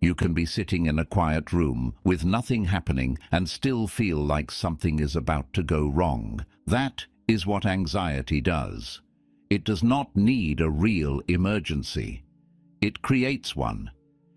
You can be sitting in a quiet room with nothing happening and still feel like something is about to go wrong. That is what anxiety does. It does not need a real emergency. It creates one.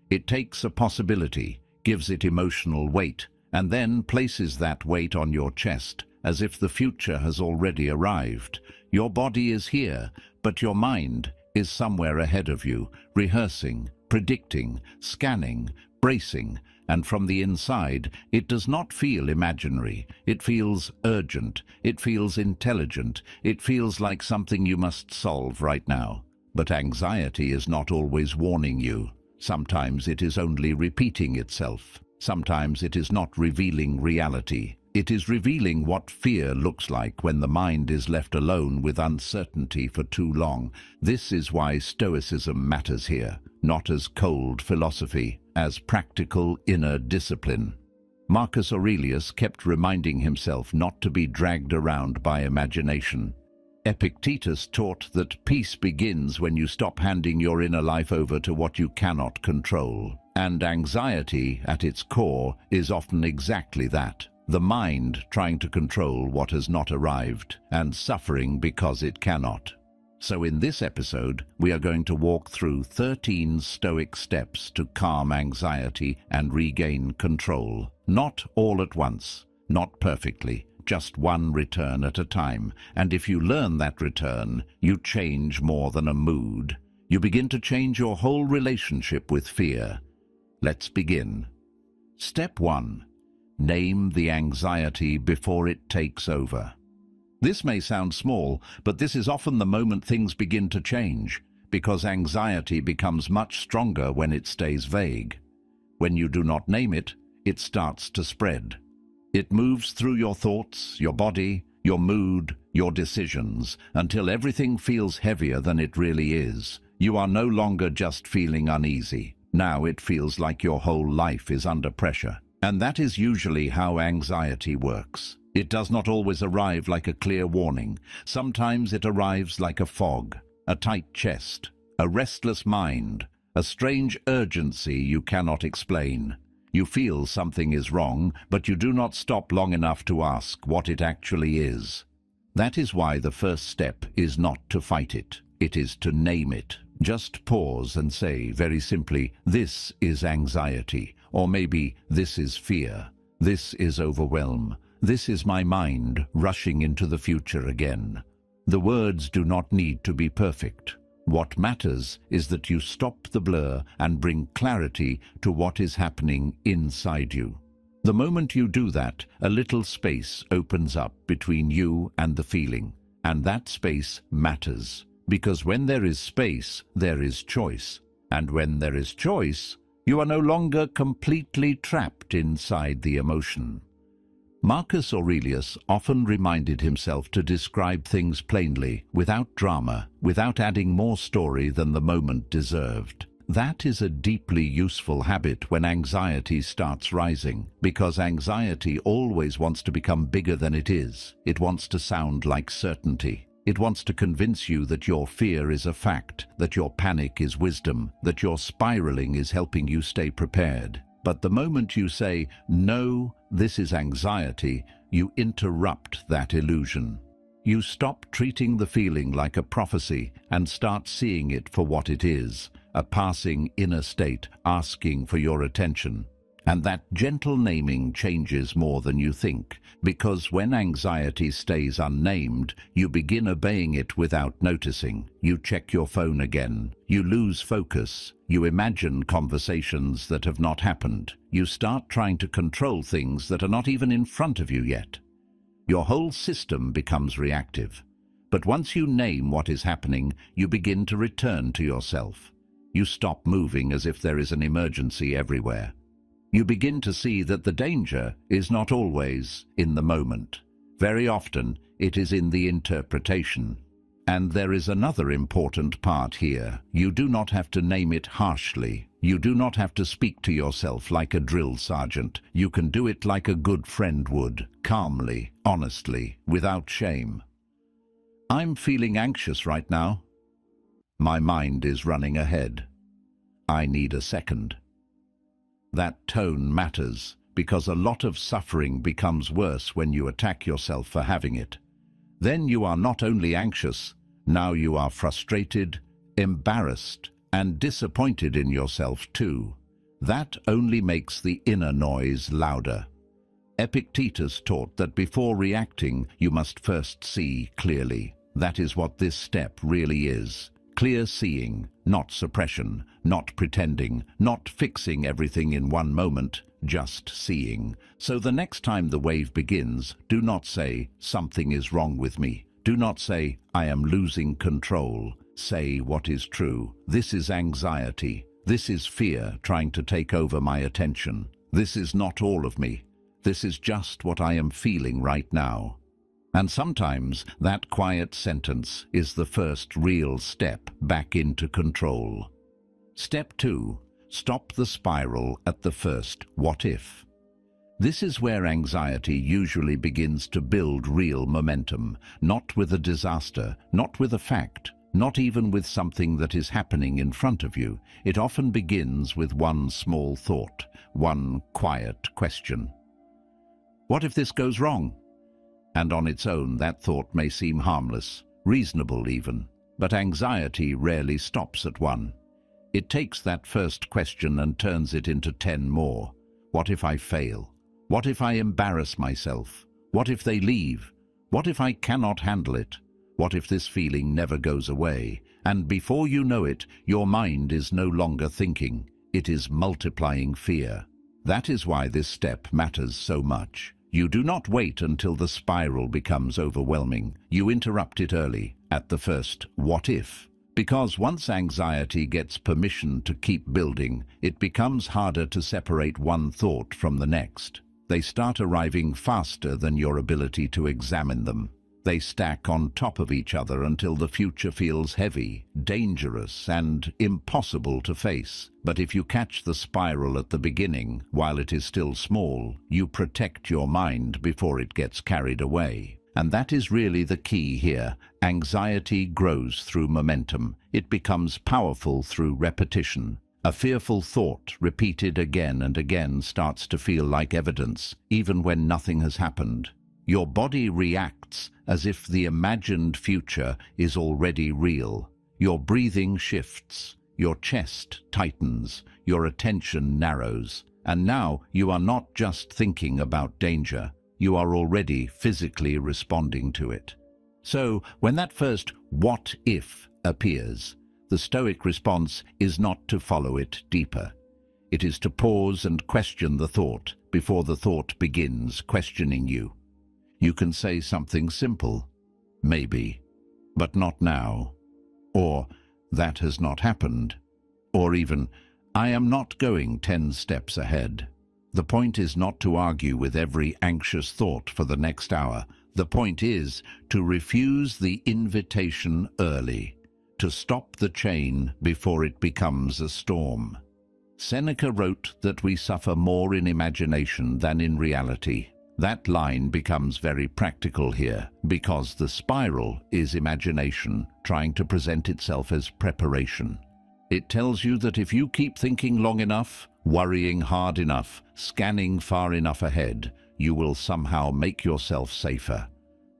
It takes a possibility, gives it emotional weight, and then places that weight on your chest as if the future has already arrived. Your body is here, but your mind is somewhere ahead of you, rehearsing, predicting, scanning, bracing, and from the inside, it does not feel imaginary. It feels urgent. It feels intelligent. It feels like something you must solve right now. But anxiety is not always warning you. Sometimes it is only repeating itself. Sometimes it is not revealing reality. It is revealing what fear looks like when the mind is left alone with uncertainty for too long. This is why Stoicism matters here, not as cold philosophy, as practical inner discipline. Marcus Aurelius kept reminding himself not to be dragged around by imagination. Epictetus taught that peace begins when you stop handing your inner life over to what you cannot control. And anxiety, at its core, is often exactly that. The mind trying to control what has not arrived, and suffering because it cannot. So in this episode, we are going to walk through 13 Stoic steps to calm anxiety and regain control. Not all at once, not perfectly, just one return at a time. And if you learn that return, you change more than a mood. You begin to change your whole relationship with fear. Let's begin. Step 1. Name the anxiety before it takes over. This may sound small, but this is often the moment things begin to change, because anxiety becomes much stronger when it stays vague. When you do not name it, it starts to spread. It moves through your thoughts, your body, your mood, your decisions, until everything feels heavier than it really is. You are no longer just feeling uneasy. Now it feels like your whole life is under pressure. And that is usually how anxiety works. It does not always arrive like a clear warning. Sometimes it arrives like a fog, a tight chest, a restless mind, a strange urgency you cannot explain. You feel something is wrong, but you do not stop long enough to ask what it actually is. That is why the first step is not to fight it. It is to name it. Just pause and say very simply, this is anxiety. Or maybe, this is fear. This is overwhelm. This is my mind rushing into the future again. The words do not need to be perfect. What matters is that you stop the blur and bring clarity to what is happening inside you. The moment you do that, a little space opens up between you and the feeling. And that space matters. Because when there is space, there is choice. And when there is choice, you are no longer completely trapped inside the emotion. Marcus Aurelius often reminded himself to describe things plainly, without drama, without adding more story than the moment deserved. That is a deeply useful habit when anxiety starts rising, because anxiety always wants to become bigger than it is. It wants to sound like certainty. It wants to convince you that your fear is a fact, that your panic is wisdom, that your spiraling is helping you stay prepared. But the moment you say, no, this is anxiety, you interrupt that illusion. You stop treating the feeling like a prophecy and start seeing it for what it is, a passing inner state asking for your attention. And that gentle naming changes more than you think, because when anxiety stays unnamed, you begin obeying it without noticing. You check your phone again. You lose focus. You imagine conversations that have not happened. You start trying to control things that are not even in front of you yet. Your whole system becomes reactive. But once you name what is happening, you begin to return to yourself. You stop moving as if there is an emergency everywhere. You begin to see that the danger is not always in the moment. Very often, it is in the interpretation. And there is another important part here. You do not have to name it harshly. You do not have to speak to yourself like a drill sergeant. You can do it like a good friend would, calmly, honestly, without shame. I'm feeling anxious right now. My mind is running ahead. I need a second. That tone matters, because a lot of suffering becomes worse when you attack yourself for having it. Then you are not only anxious, now you are frustrated, embarrassed, and disappointed in yourself too. That only makes the inner noise louder. Epictetus taught that before reacting, you must first see clearly. That is what this step really is. Clear seeing, not suppression, not pretending, not fixing everything in one moment, just seeing. So the next time the wave begins, do not say, "Something is wrong with me." Do not say, "I am losing control." Say what is true. This is anxiety. This is fear trying to take over my attention. This is not all of me. This is just what I am feeling right now. And sometimes that quiet sentence is the first real step back into control. Step 2. Stop the spiral at the first "what if?" This is where anxiety usually begins to build real momentum, not with a disaster, not with a fact, not even with something that is happening in front of you. It often begins with one small thought, one quiet question. What if this goes wrong? And on its own, that thought may seem harmless, reasonable even, but anxiety rarely stops at one. It takes that first question and turns it into 10 more. What if I fail? What if I embarrass myself? What if they leave? What if I cannot handle it? What if this feeling never goes away? And before you know it, your mind is no longer thinking. It is multiplying fear. That is why this step matters so much. You do not wait until the spiral becomes overwhelming. You interrupt it early, at the first "what if?" Because once anxiety gets permission to keep building, it becomes harder to separate one thought from the next. They start arriving faster than your ability to examine them. They stack on top of each other until the future feels heavy, dangerous, and impossible to face. But if you catch the spiral at the beginning, while it is still small, you protect your mind before it gets carried away. And that is really the key here. Anxiety grows through momentum. It becomes powerful through repetition. A fearful thought, repeated again and again, starts to feel like evidence, even when nothing has happened. Your body reacts as if the imagined future is already real. Your breathing shifts, your chest tightens, your attention narrows. And now you are not just thinking about danger, you are already physically responding to it. So, when that first "what if" appears, the Stoic response is not to follow it deeper. It is to pause and question the thought before the thought begins questioning you. You can say something simple, "Maybe, but not now," or "That has not happened," or even "I am not going 10 steps ahead." The point is not to argue with every anxious thought for the next hour. The point is to refuse the invitation early, to stop the chain before it becomes a storm. Seneca wrote that we suffer more in imagination than in reality. That line becomes very practical here, because the spiral is imagination trying to present itself as preparation. It tells you that if you keep thinking long enough, worrying hard enough, scanning far enough ahead, you will somehow make yourself safer.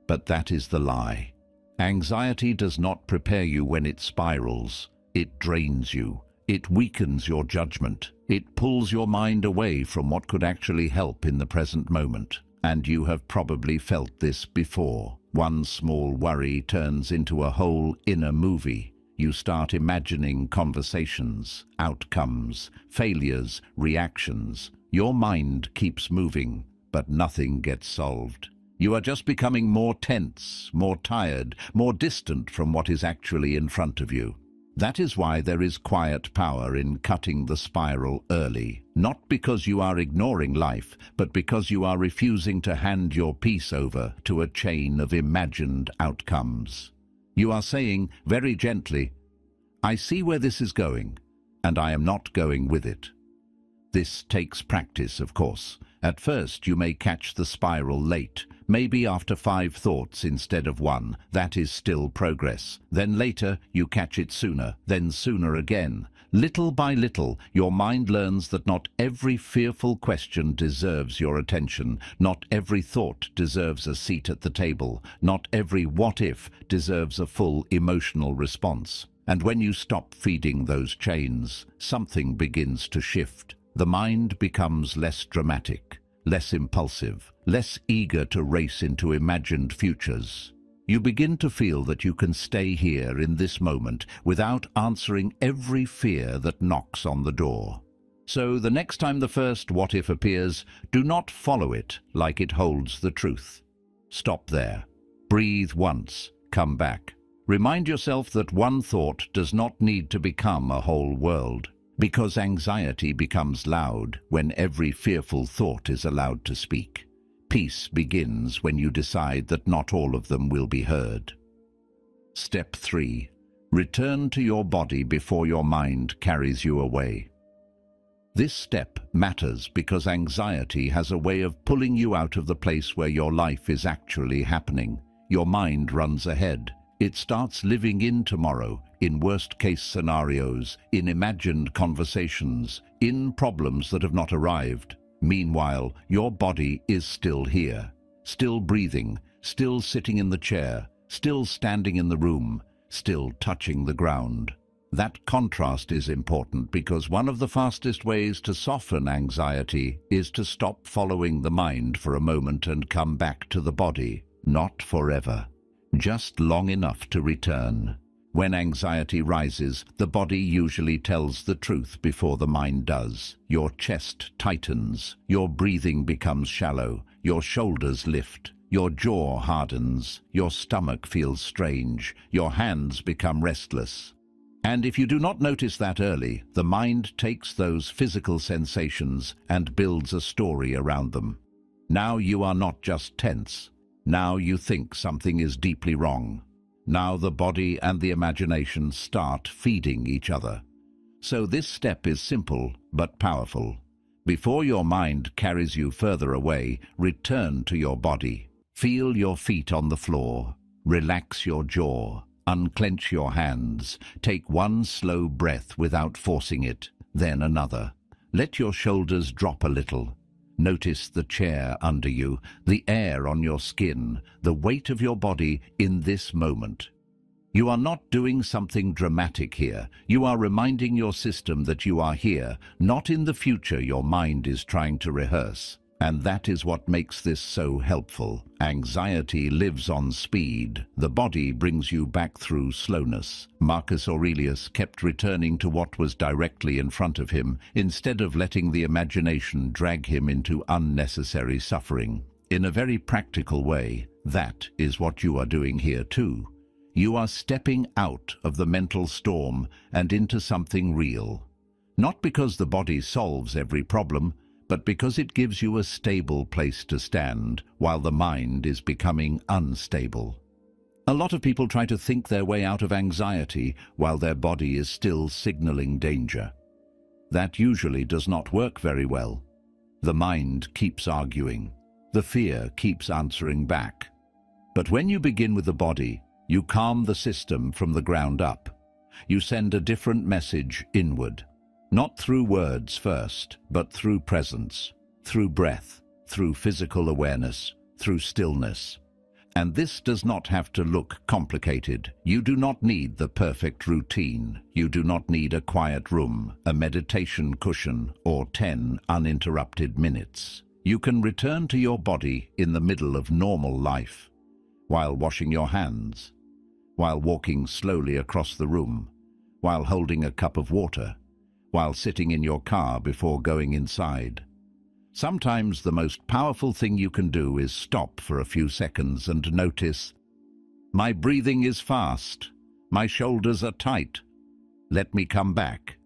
But that is the lie. Anxiety does not prepare you when it spirals. It drains you. It weakens your judgment. It pulls your mind away from what could actually help in the present moment. And you have probably felt this before. One small worry turns into a whole inner movie. You start imagining conversations, outcomes, failures, reactions. Your mind keeps moving, but nothing gets solved. You are just becoming more tense, more tired, more distant from what is actually in front of you. That is why there is quiet power in cutting the spiral early. Not because you are ignoring life, but because you are refusing to hand your peace over to a chain of imagined outcomes. You are saying, very gently, "I see where this is going, and I am not going with it." This takes practice, of course. At first, you may catch the spiral late, maybe after 5 thoughts instead of 1. That is still progress. Then later, you catch it sooner, then sooner again. Little by little, your mind learns that not every fearful question deserves your attention, not every thought deserves a seat at the table, not every what-if deserves a full emotional response. And when you stop feeding those chains, something begins to shift. The mind becomes less dramatic, less impulsive, less eager to race into imagined futures. You begin to feel that you can stay here in this moment without answering every fear that knocks on the door. So the next time the first what-if appears, do not follow it like it holds the truth. Stop there. Breathe once. Come back. Remind yourself that one thought does not need to become a whole world, because anxiety becomes loud when every fearful thought is allowed to speak. Peace begins when you decide that not all of them will be heard. Step 3. Return to your body before your mind carries you away. This step matters because anxiety has a way of pulling you out of the place where your life is actually happening. Your mind runs ahead. It starts living in tomorrow, in worst-case scenarios, in imagined conversations, in problems that have not arrived. Meanwhile, your body is still here, still breathing, still sitting in the chair, still standing in the room, still touching the ground. That contrast is important because one of the fastest ways to soften anxiety is to stop following the mind for a moment and come back to the body. Not forever, just long enough to return. When anxiety rises, the body usually tells the truth before the mind does. Your chest tightens, your breathing becomes shallow, your shoulders lift, your jaw hardens, your stomach feels strange, your hands become restless. And if you do not notice that early, the mind takes those physical sensations and builds a story around them. Now you are not just tense. Now you think something is deeply wrong. Now the body and the imagination start feeding each other. So this step is simple but powerful. Before your mind carries you further away, return to your body. Feel your feet on the floor. Relax your jaw. Unclench your hands. Take one slow breath without forcing it, then another. Let your shoulders drop a little. Notice the chair under you, the air on your skin, the weight of your body in this moment. You are not doing something dramatic here. You are reminding your system that you are here, not in the future your mind is trying to rehearse. And that is what makes this so helpful. Anxiety lives on speed. The body brings you back through slowness. Marcus Aurelius kept returning to what was directly in front of him, instead of letting the imagination drag him into unnecessary suffering. In a very practical way, that is what you are doing here too. You are stepping out of the mental storm and into something real. Not because the body solves every problem, but because it gives you a stable place to stand while the mind is becoming unstable. A lot of people try to think their way out of anxiety while their body is still signaling danger. That usually does not work very well. The mind keeps arguing. The fear keeps answering back. But when you begin with the body, you calm the system from the ground up. You send a different message inward. Not through words first, but through presence, through breath, through physical awareness, through stillness. And this does not have to look complicated. You do not need the perfect routine. You do not need a quiet room, a meditation cushion, or 10 uninterrupted minutes. You can return to your body in the middle of normal life, while washing your hands, while walking slowly across the room, while holding a cup of water, while sitting in your car before going inside. Sometimes the most powerful thing you can do is stop for a few seconds and notice, my breathing is fast, my shoulders are tight, let me come back.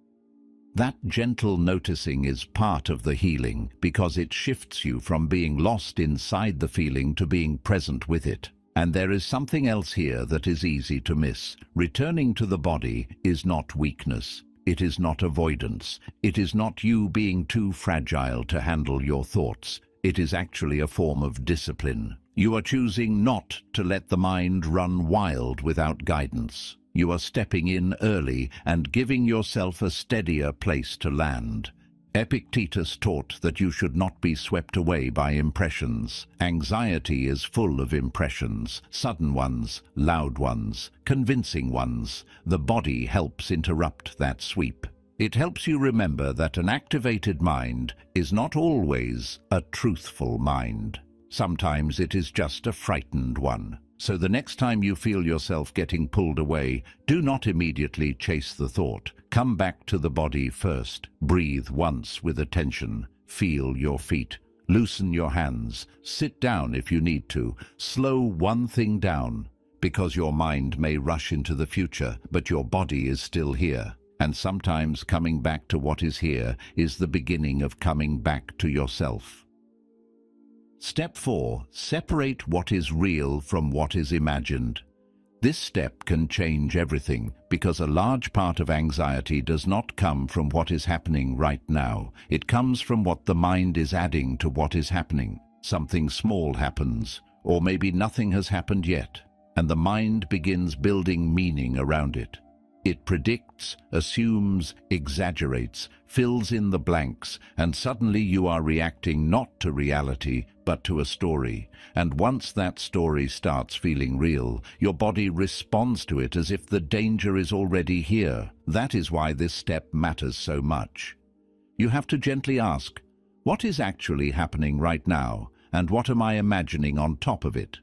That gentle noticing is part of the healing because it shifts you from being lost inside the feeling to being present with it. And there is something else here that is easy to miss. Returning to the body is not weakness. It is not avoidance. It is not you being too fragile to handle your thoughts. It is actually a form of discipline. You are choosing not to let the mind run wild without guidance. You are stepping in early and giving yourself a steadier place to land. Epictetus taught that you should not be swept away by impressions. Anxiety is full of impressions, sudden ones, loud ones, convincing ones. The body helps interrupt that sweep. It helps you remember that an activated mind is not always a truthful mind. Sometimes it is just a frightened one. So the next time you feel yourself getting pulled away, do not immediately chase the thought. Come back to the body first. Breathe once with attention. Feel your feet. Loosen your hands. Sit down if you need to. Slow one thing down, because your mind may rush into the future, but your body is still here. And sometimes coming back to what is here is the beginning of coming back to yourself. Step 4. Separate what is real from what is imagined. This step can change everything, because a large part of anxiety does not come from what is happening right now. It comes from what the mind is adding to what is happening. Something small happens, or maybe nothing has happened yet, and the mind begins building meaning around it. It predicts, assumes, exaggerates, fills in the blanks, and suddenly you are reacting not to reality, but to a story. And once that story starts feeling real, your body responds to it as if the danger is already here. That is why this step matters so much. You have to gently ask, what is actually happening right now, and what am I imagining on top of it?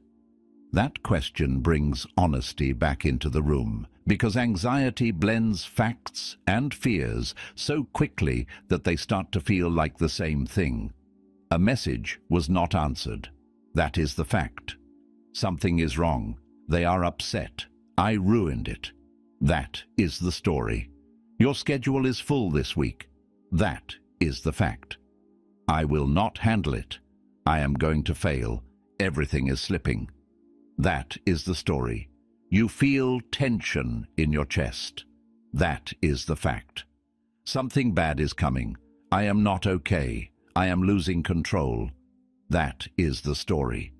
That question brings honesty back into the room, because anxiety blends facts and fears so quickly that they start to feel like the same thing. A message was not answered. That is the fact. Something is wrong. They are upset. I ruined it. That is the story. Your schedule is full this week. That is the fact. I will not handle it. I am going to fail. Everything is slipping. That is the story. You feel tension in your chest. That is the fact. Something bad is coming. I am not okay. I am losing control. That is the story.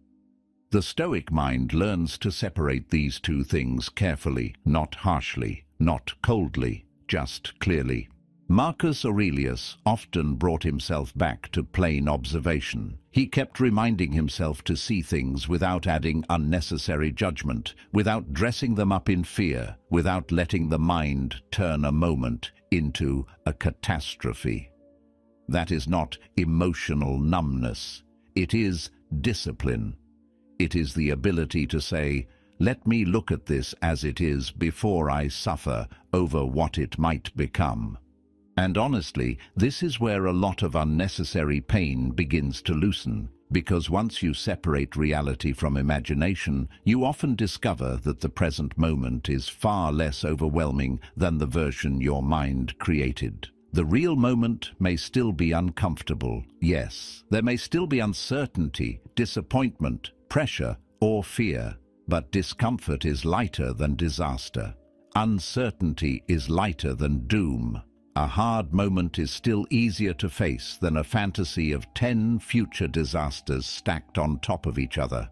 The Stoic mind learns to separate these two things carefully, not harshly, not coldly, just clearly. Marcus Aurelius often brought himself back to plain observation. He kept reminding himself to see things without adding unnecessary judgment, without dressing them up in fear, without letting the mind turn a moment into a catastrophe. That is not emotional numbness. It is discipline. It is the ability to say, let me look at this as it is before I suffer over what it might become. And honestly, this is where a lot of unnecessary pain begins to loosen, because once you separate reality from imagination, you often discover that the present moment is far less overwhelming than the version your mind created. The real moment may still be uncomfortable, yes. There may still be uncertainty, disappointment, pressure, or fear, but discomfort is lighter than disaster. Uncertainty is lighter than doom. A hard moment is still easier to face than a fantasy of 10 future disasters stacked on top of each other.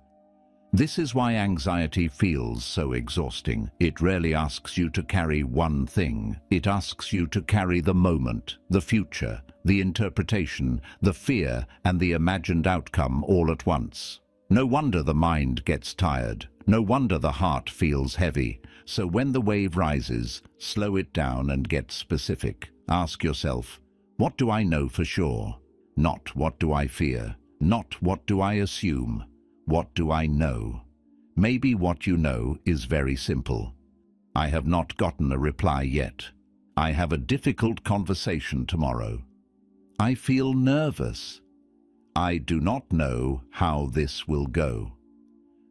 This is why anxiety feels so exhausting. It rarely asks you to carry one thing. It asks you to carry the moment, the future, the interpretation, the fear, and the imagined outcome all at once. No wonder the mind gets tired. No wonder the heart feels heavy. So when the wave rises, slow it down and get specific. Ask yourself, what do I know for sure? Not what do I fear? Not what do I assume? What do I know? Maybe what you know is very simple. I have not gotten a reply yet. I have a difficult conversation tomorrow. I feel nervous. I do not know how this will go.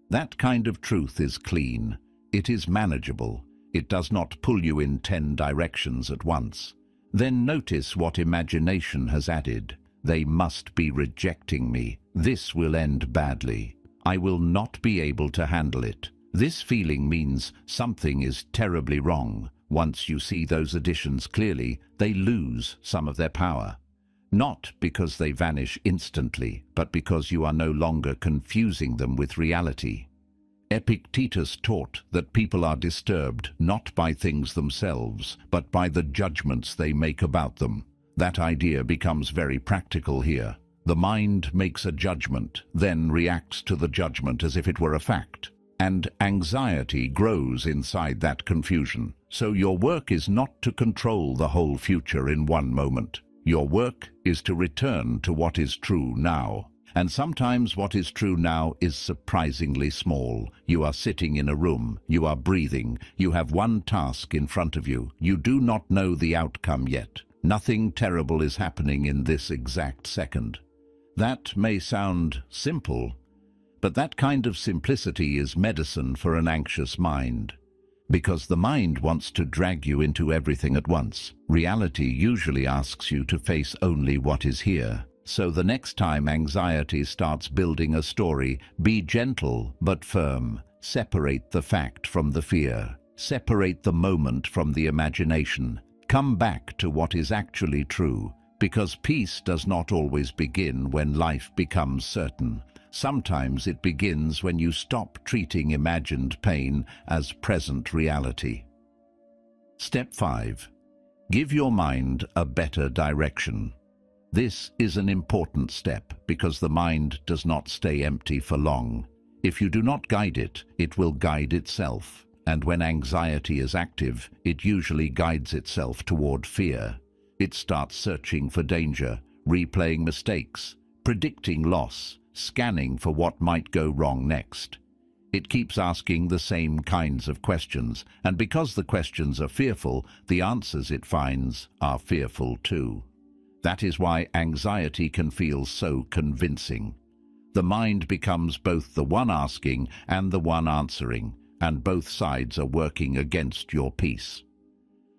That kind of truth is clean. It is manageable. It does not pull you in 10 directions at once. Then notice what imagination has added. They must be rejecting me. This will end badly. I will not be able to handle it. This feeling means something is terribly wrong. Once you see those additions clearly, they lose some of their power. Not because they vanish instantly, but because you are no longer confusing them with reality. Epictetus taught that people are disturbed not by things themselves, but by the judgments they make about them. That idea becomes very practical here. The mind makes a judgment, then reacts to the judgment as if it were a fact. And anxiety grows inside that confusion. So your work is not to control the whole future in one moment. Your work is to return to what is true now. And sometimes what is true now is surprisingly small. You are sitting in a room, you are breathing, you have one task in front of you. You do not know the outcome yet. Nothing terrible is happening in this exact second. That may sound simple, but that kind of simplicity is medicine for an anxious mind. Because the mind wants to drag you into everything at once. Reality usually asks you to face only what is here. So the next time anxiety starts building a story, be gentle but firm. Separate the fact from the fear. Separate the moment from the imagination. Come back to what is actually true, because peace does not always begin when life becomes certain. Sometimes it begins when you stop treating imagined pain as present reality. Step 5. Give your mind a better direction. This is an important step because the mind does not stay empty for long. If you do not guide it, it will guide itself. And when anxiety is active, it usually guides itself toward fear. It starts searching for danger, replaying mistakes, predicting loss, scanning for what might go wrong next. It keeps asking the same kinds of questions, and because the questions are fearful, the answers it finds are fearful too. That is why anxiety can feel so convincing. The mind becomes both the one asking and the one answering, and both sides are working against your peace.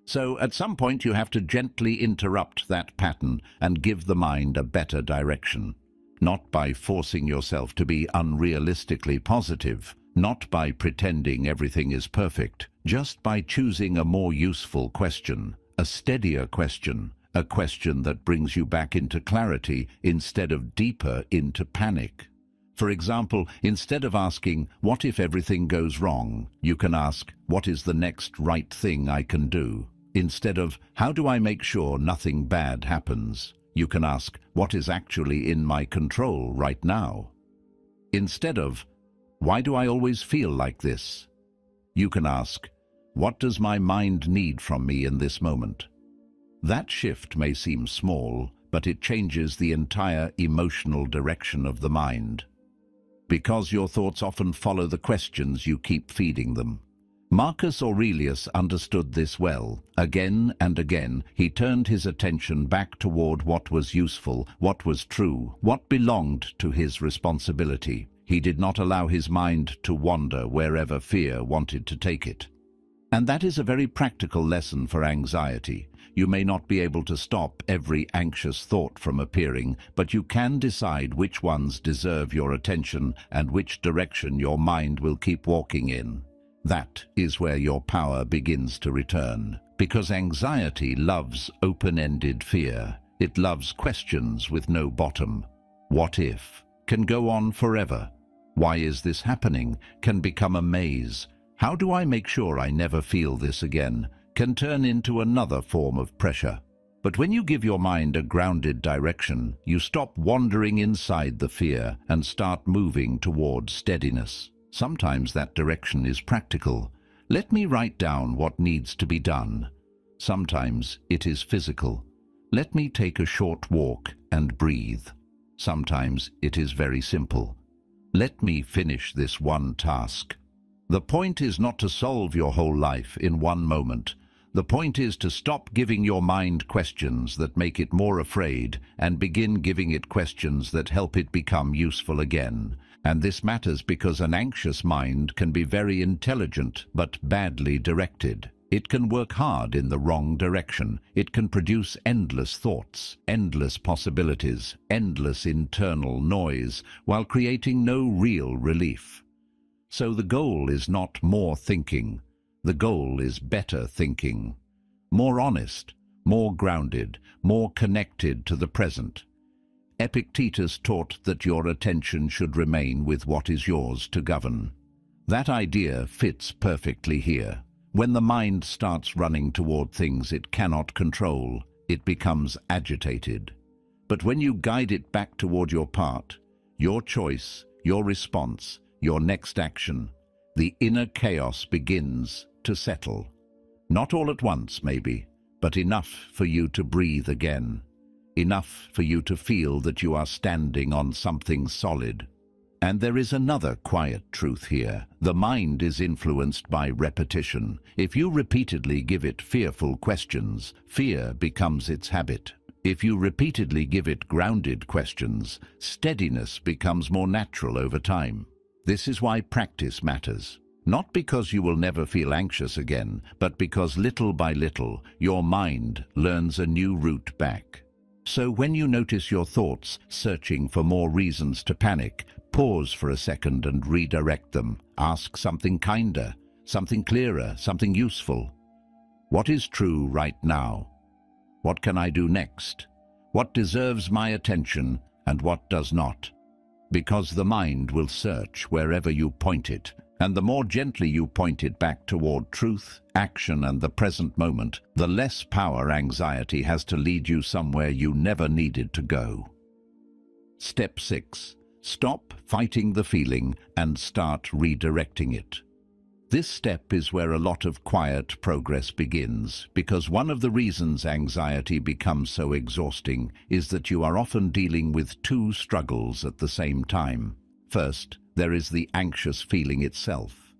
So at some point you have to gently interrupt that pattern and give the mind a better direction. Not by forcing yourself to be unrealistically positive, not by pretending everything is perfect, just by choosing a more useful question, a steadier question, a question that brings you back into clarity instead of deeper into panic. For example, instead of asking, "What if everything goes wrong?" you can ask, "What is the next right thing I can do?" Instead of, "How do I make sure nothing bad happens?" you can ask, "What is actually in my control right now?" Instead of, "Why do I always feel like this?" you can ask, "What does my mind need from me in this moment?" That shift may seem small, but it changes the entire emotional direction of the mind. Because your thoughts often follow the questions you keep feeding them. Marcus Aurelius understood this well. Again and again, he turned his attention back toward what was useful, what was true, what belonged to his responsibility. He did not allow his mind to wander wherever fear wanted to take it. And that is a very practical lesson for anxiety. You may not be able to stop every anxious thought from appearing, but you can decide which ones deserve your attention and which direction your mind will keep walking in. That is where your power begins to return. Because anxiety loves open-ended fear. It loves questions with no bottom. What if? Can go on forever. Why is this happening? Can become a maze. How do I make sure I never feel this again? Can turn into another form of pressure. But when you give your mind a grounded direction, you stop wandering inside the fear and start moving toward steadiness. Sometimes that direction is practical. Let me write down what needs to be done. Sometimes it is physical. Let me take a short walk and breathe. Sometimes it is very simple. Let me finish this one task. The point is not to solve your whole life in one moment. The point is to stop giving your mind questions that make it more afraid and begin giving it questions that help it become useful again. And this matters because an anxious mind can be very intelligent but badly directed. It can work hard in the wrong direction. It can produce endless thoughts, endless possibilities, endless internal noise, while creating no real relief. So the goal is not more thinking. The goal is better thinking. More honest, more grounded, more connected to the present. Epictetus taught that your attention should remain with what is yours to govern. That idea fits perfectly here. When the mind starts running toward things it cannot control, it becomes agitated. But when you guide it back toward your part, your choice, your response, your next action, the inner chaos begins to settle. Not all at once, maybe, but enough for you to breathe again. Enough for you to feel that you are standing on something solid. And there is another quiet truth here. The mind is influenced by repetition. If you repeatedly give it fearful questions, fear becomes its habit. If you repeatedly give it grounded questions, steadiness becomes more natural over time. This is why practice matters. Not because you will never feel anxious again, but because little by little, your mind learns a new route back. So when you notice your thoughts searching for more reasons to panic, pause for a second and redirect them. Ask something kinder, something clearer, something useful. What is true right now? What can I do next? What deserves my attention and what does not? Because the mind will search wherever you point it, and the more gently you point it back toward truth, action, and the present moment, the less power anxiety has to lead you somewhere you never needed to go. Step 6. Stop fighting the feeling and start redirecting it. This step is where a lot of quiet progress begins, because one of the reasons anxiety becomes so exhausting is that you are often dealing with two struggles at the same time. First, there is the anxious feeling itself.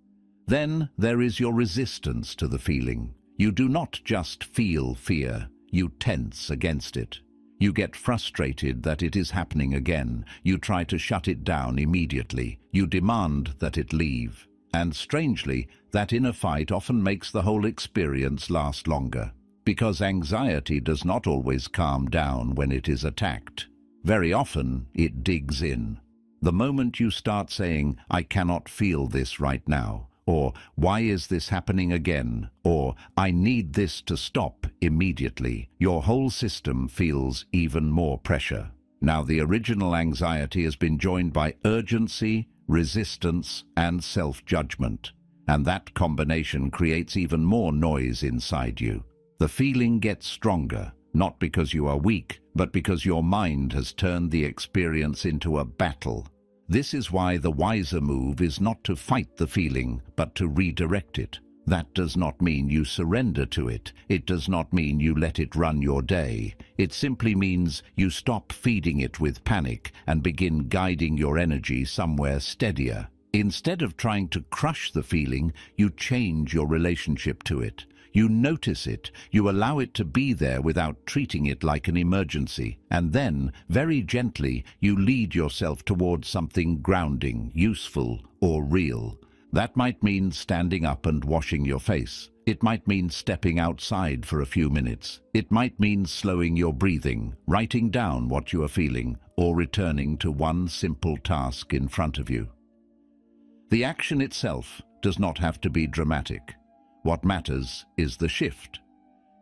Then there is your resistance to the feeling. You do not just feel fear, you tense against it. You get frustrated that it is happening again. You try to shut it down immediately. You demand that it leave. And strangely, that inner fight often makes the whole experience last longer, because anxiety does not always calm down when it is attacked. Very often, it digs in. The moment you start saying, "I cannot feel this right now," or "Why is this happening again?" or "I need this to stop immediately," your whole system feels even more pressure. Now, the original anxiety has been joined by urgency, resistance, and self-judgment, and that combination creates even more noise inside you. The feeling gets stronger, not because you are weak, but because your mind has turned the experience into a battle. This is why the wiser move is not to fight the feeling, but to redirect it. That does not mean you surrender to it. It does not mean you let it run your day. It simply means you stop feeding it with panic and begin guiding your energy somewhere steadier. Instead of trying to crush the feeling, you change your relationship to it. You notice it, you allow it to be there without treating it like an emergency, and then, very gently, you lead yourself towards something grounding, useful, or real. That might mean standing up and washing your face. It might mean stepping outside for a few minutes. It might mean slowing your breathing, writing down what you are feeling, or returning to one simple task in front of you. The action itself does not have to be dramatic. What matters is the shift.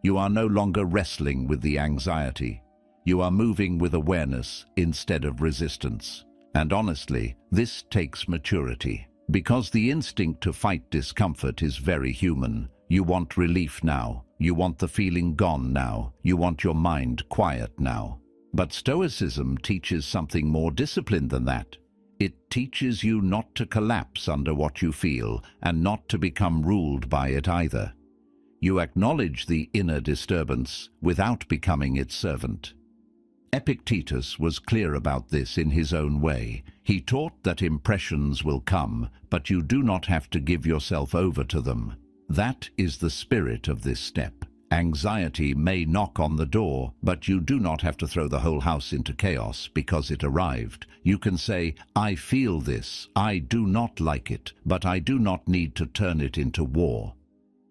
You are no longer wrestling with the anxiety. You are moving with awareness instead of resistance. And honestly, this takes maturity. Because the instinct to fight discomfort is very human. You want relief now. You want the feeling gone now. You want your mind quiet now. But Stoicism teaches something more disciplined than that. It teaches you not to collapse under what you feel and not to become ruled by it either. You acknowledge the inner disturbance without becoming its servant. Epictetus was clear about this in his own way. He taught that impressions will come, but you do not have to give yourself over to them. That is the spirit of this step. Anxiety may knock on the door, but you do not have to throw the whole house into chaos because it arrived. You can say, "I feel this, I do not like it, but I do not need to turn it into war."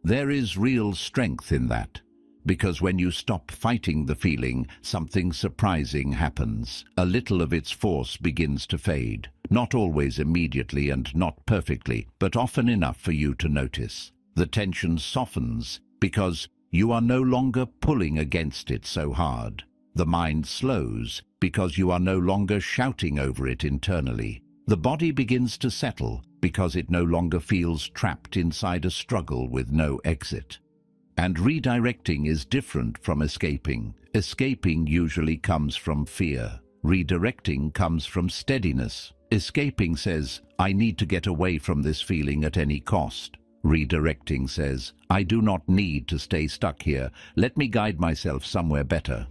There is real strength in that. Because when you stop fighting the feeling, something surprising happens. A little of its force begins to fade. Not always immediately and not perfectly, but often enough for you to notice. The tension softens because you are no longer pulling against it so hard. The mind slows because you are no longer shouting over it internally. The body begins to settle because it no longer feels trapped inside a struggle with no exit. And redirecting is different from escaping. Escaping usually comes from fear. Redirecting comes from steadiness. Escaping says, I need to get away from this feeling at any cost. Redirecting says, I do not need to stay stuck here. Let me guide myself somewhere better.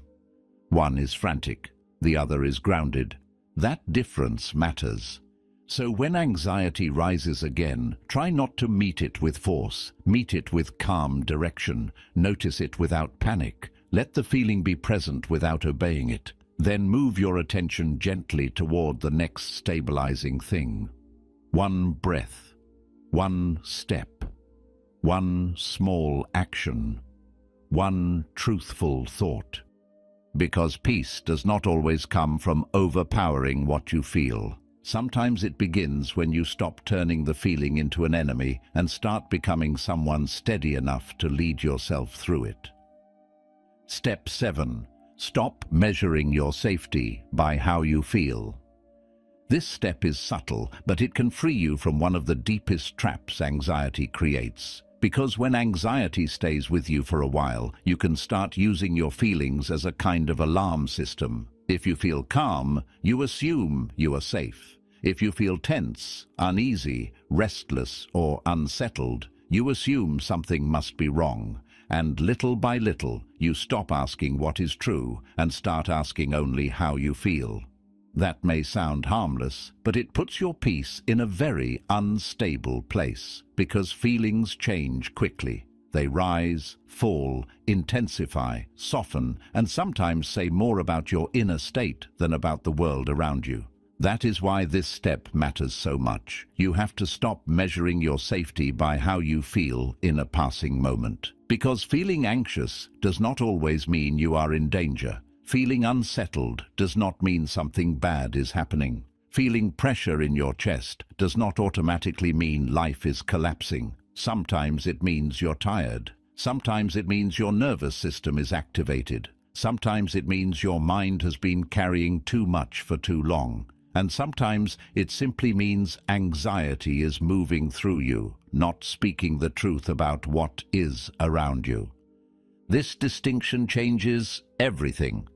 One is frantic, the other is grounded. That difference matters. So when anxiety rises again, try not to meet it with force. Meet it with calm direction. Notice it without panic. Let the feeling be present without obeying it. Then move your attention gently toward the next stabilizing thing. One breath, one step, one small action, one truthful thought. Because peace does not always come from overpowering what you feel. Sometimes it begins when you stop turning the feeling into an enemy and start becoming someone steady enough to lead yourself through it. Step 7. Stop measuring your safety by how you feel. This step is subtle, but it can free you from one of the deepest traps anxiety creates. Because when anxiety stays with you for a while, you can start using your feelings as a kind of alarm system. If you feel calm, you assume you are safe. If you feel tense, uneasy, restless, or unsettled, you assume something must be wrong. And little by little, you stop asking what is true and start asking only how you feel. That may sound harmless, but it puts your peace in a very unstable place, because feelings change quickly. They rise, fall, intensify, soften, and sometimes say more about your inner state than about the world around you. That is why this step matters so much. You have to stop measuring your safety by how you feel in a passing moment. Because feeling anxious does not always mean you are in danger. Feeling unsettled does not mean something bad is happening. Feeling pressure in your chest does not automatically mean life is collapsing. Sometimes it means you're tired. Sometimes it means your nervous system is activated. Sometimes it means your mind has been carrying too much for too long. And sometimes it simply means anxiety is moving through you, not speaking the truth about what is around you. This distinction changes everything.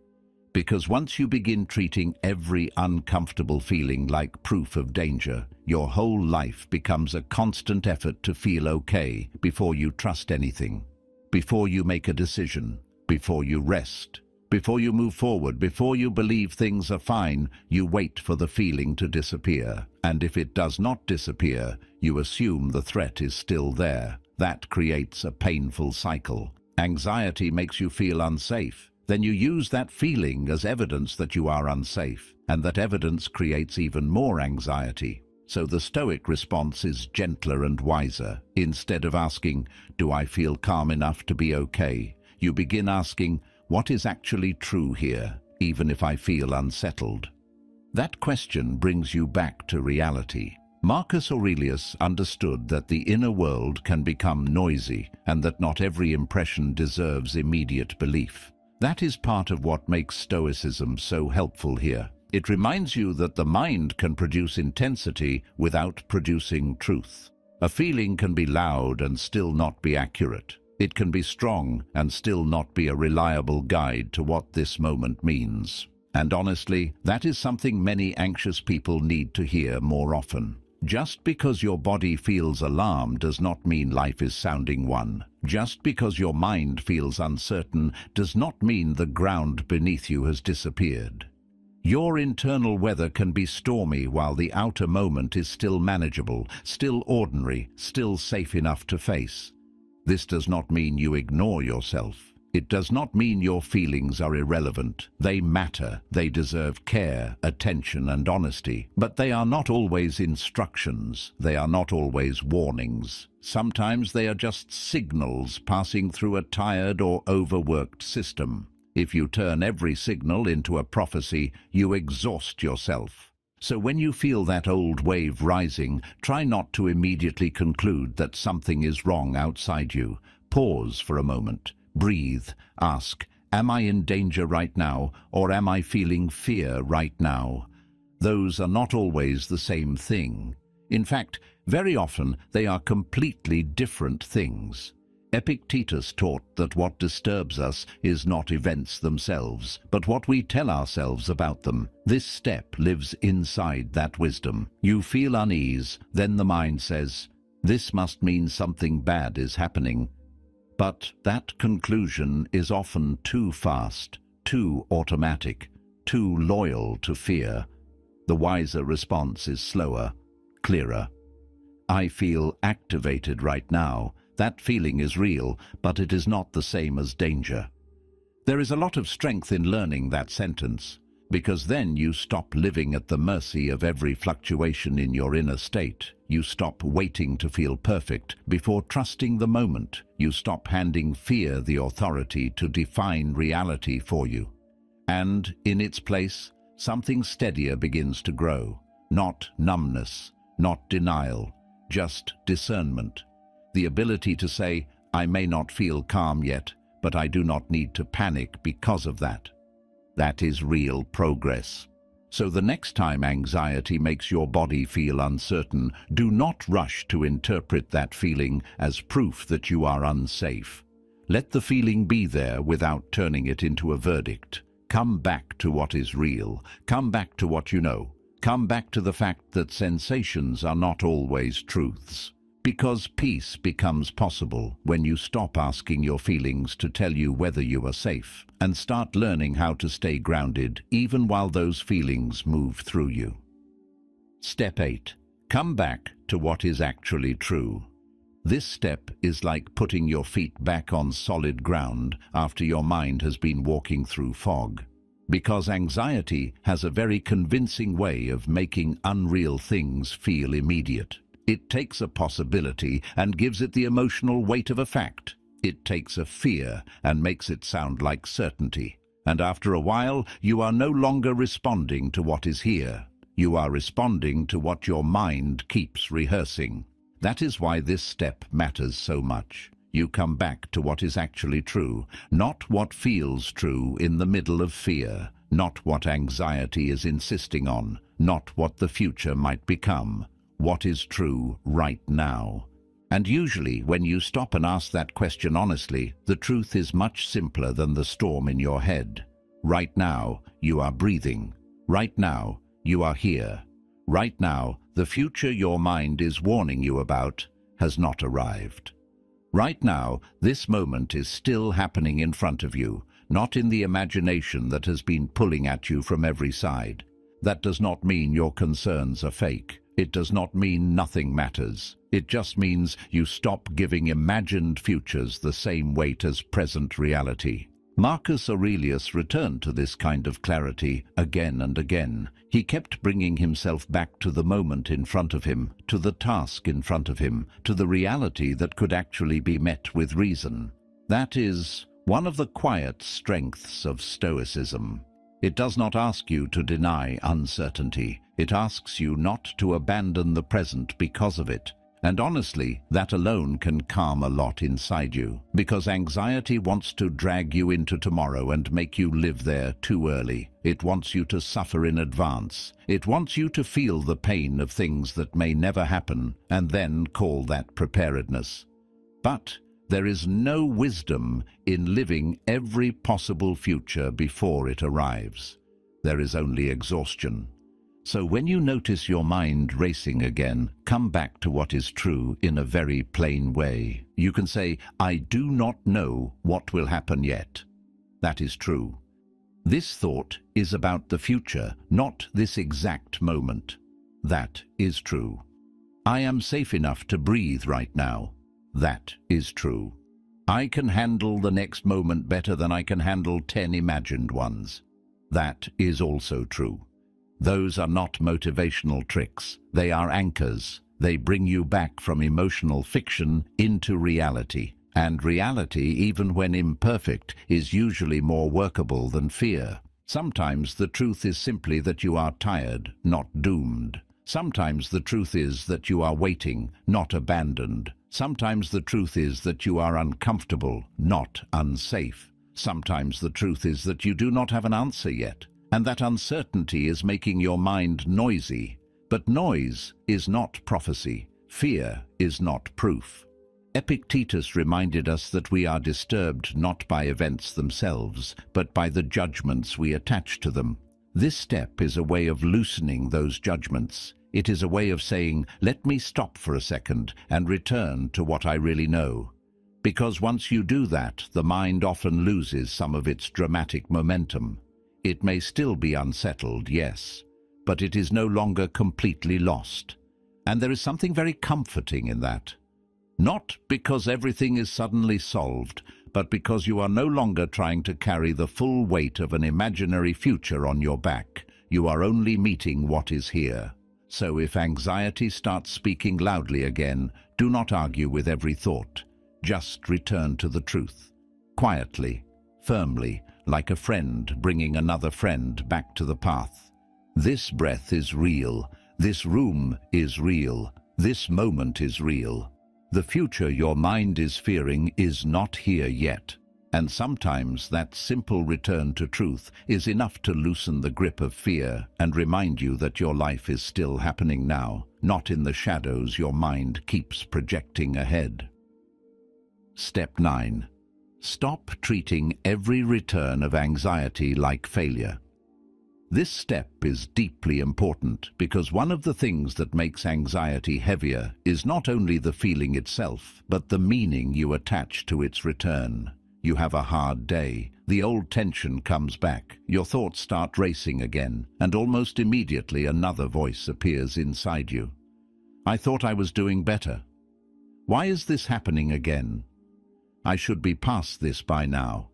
Because once you begin treating every uncomfortable feeling like proof of danger, your whole life becomes a constant effort to feel okay before you trust anything, before you make a decision, before you rest, before you move forward, before you believe things are fine. You wait for the feeling to disappear. And if it does not disappear, you assume the threat is still there. That creates a painful cycle. Anxiety makes you feel unsafe. Then you use that feeling as evidence that you are unsafe, and that evidence creates even more anxiety. So the Stoic response is gentler and wiser. Instead of asking, do I feel calm enough to be okay? You begin asking, what is actually true here, even if I feel unsettled? That question brings you back to reality. Marcus Aurelius understood that the inner world can become noisy, and that not every impression deserves immediate belief. That is part of what makes Stoicism so helpful here. It reminds you that the mind can produce intensity without producing truth. A feeling can be loud and still not be accurate. It can be strong and still not be a reliable guide to what this moment means. And honestly, that is something many anxious people need to hear more often. Just because your body feels alarm does not mean life is sounding one. Just because your mind feels uncertain does not mean the ground beneath you has disappeared. Your internal weather can be stormy while the outer moment is still manageable, still ordinary, still safe enough to face. This does not mean you ignore yourself. It does not mean your feelings are irrelevant. They matter. They deserve care, attention, and honesty. But they are not always instructions. They are not always warnings. Sometimes they are just signals passing through a tired or overworked system. If you turn every signal into a prophecy, you exhaust yourself. So when you feel that old wave rising, try not to immediately conclude that something is wrong outside you. Pause for a moment. Breathe. Ask, am I in danger right now, or am I feeling fear right now? those are not always the same thing. In fact, very often they are completely different things. Epictetus taught that what disturbs us is not events themselves, but what we tell ourselves about them. This step lives inside that wisdom. You feel unease, then the mind says, "This must mean something bad is happening." But that conclusion is often too fast, too automatic, too loyal to fear. The wiser response is slower, clearer. I feel activated right now. That feeling is real, but it is not the same as danger. There is a lot of strength in learning that sentence, because then you stop living at the mercy of every fluctuation in your inner state. You stop waiting to feel perfect before trusting the moment. You stop handing fear the authority to define reality for you. And in its place, something steadier begins to grow. Not numbness, not denial, just discernment. The ability to say, "I may not feel calm yet, but I do not need to panic because of that." That is real progress. So the next time anxiety makes your body feel uncertain, do not rush to interpret that feeling as proof that you are unsafe. Let the feeling be there without turning it into a verdict. Come back to what is real. Come back to what you know. Come back to the fact that sensations are not always truths. Because peace becomes possible when you stop asking your feelings to tell you whether you are safe and start learning how to stay grounded even while those feelings move through you. Step 8. Come back to what is actually true. This step is like putting your feet back on solid ground after your mind has been walking through fog. Because anxiety has a very convincing way of making unreal things feel immediate. It takes a possibility and gives it the emotional weight of a fact. It takes a fear and makes it sound like certainty. And after a while, you are no longer responding to what is here. You are responding to what your mind keeps rehearsing. That is why this step matters so much. You come back to what is actually true, not what feels true in the middle of fear, not what anxiety is insisting on, not what the future might become. What is true right now? And usually, when you stop and ask that question honestly, the truth is much simpler than the storm in your head. Right now, you are breathing. Right now, you are here. Right now, the future your mind is warning you about has not arrived. Right now, this moment is still happening in front of you, not in the imagination that has been pulling at you from every side. That does not mean your concerns are fake. It does not mean nothing matters. It just means you stop giving imagined futures the same weight as present reality. Marcus Aurelius returned to this kind of clarity again and again. He kept bringing himself back to the moment in front of him, to the task in front of him, to the reality that could actually be met with reason. That is one of the quiet strengths of Stoicism. It does not ask you to deny uncertainty. It asks you not to abandon the present because of it. And honestly, that alone can calm a lot inside you, because anxiety wants to drag you into tomorrow and make you live there too early. It wants you to suffer in advance. It wants you to feel the pain of things that may never happen, and then call that preparedness. But there is no wisdom in living every possible future before it arrives. There is only exhaustion. So when you notice your mind racing again, come back to what is true in a very plain way. You can say, "I do not know what will happen yet." That is true. This thought is about the future, not this exact moment. That is true. I am safe enough to breathe right now. That is true. I can handle the next moment better than I can handle 10 imagined ones. That is also true. Those are not motivational tricks. They are anchors. They bring you back from emotional fiction into reality. And reality, even when imperfect, is usually more workable than fear. Sometimes the truth is simply that you are tired, not doomed. Sometimes the truth is that you are waiting, not abandoned. Sometimes the truth is that you are uncomfortable, not unsafe. Sometimes the truth is that you do not have an answer yet. And that uncertainty is making your mind noisy. But noise is not prophecy. Fear is not proof. Epictetus reminded us that we are disturbed not by events themselves, but by the judgments we attach to them. This step is a way of loosening those judgments. It is a way of saying, let me stop for a second and return to what I really know. Because once you do that, the mind often loses some of its dramatic momentum. It may still be unsettled, yes, but it is no longer completely lost. And there is something very comforting in that. Not because everything is suddenly solved, but because you are no longer trying to carry the full weight of an imaginary future on your back. You are only meeting what is here. So if anxiety starts speaking loudly again, do not argue with every thought. Just return to the truth. Quietly, firmly, like a friend bringing another friend back to the path. This breath is real. This room is real. This moment is real. The future your mind is fearing is not here yet. And sometimes that simple return to truth is enough to loosen the grip of fear and remind you that your life is still happening now, not in the shadows your mind keeps projecting ahead. Step 9. Stop treating every return of anxiety like failure. This step is deeply important because one of the things that makes anxiety heavier is not only the feeling itself, but the meaning you attach to its return. You have a hard day, the old tension comes back, your thoughts start racing again, and almost immediately another voice appears inside you. I thought I was doing better. Why is this happening again? I should be past this by now.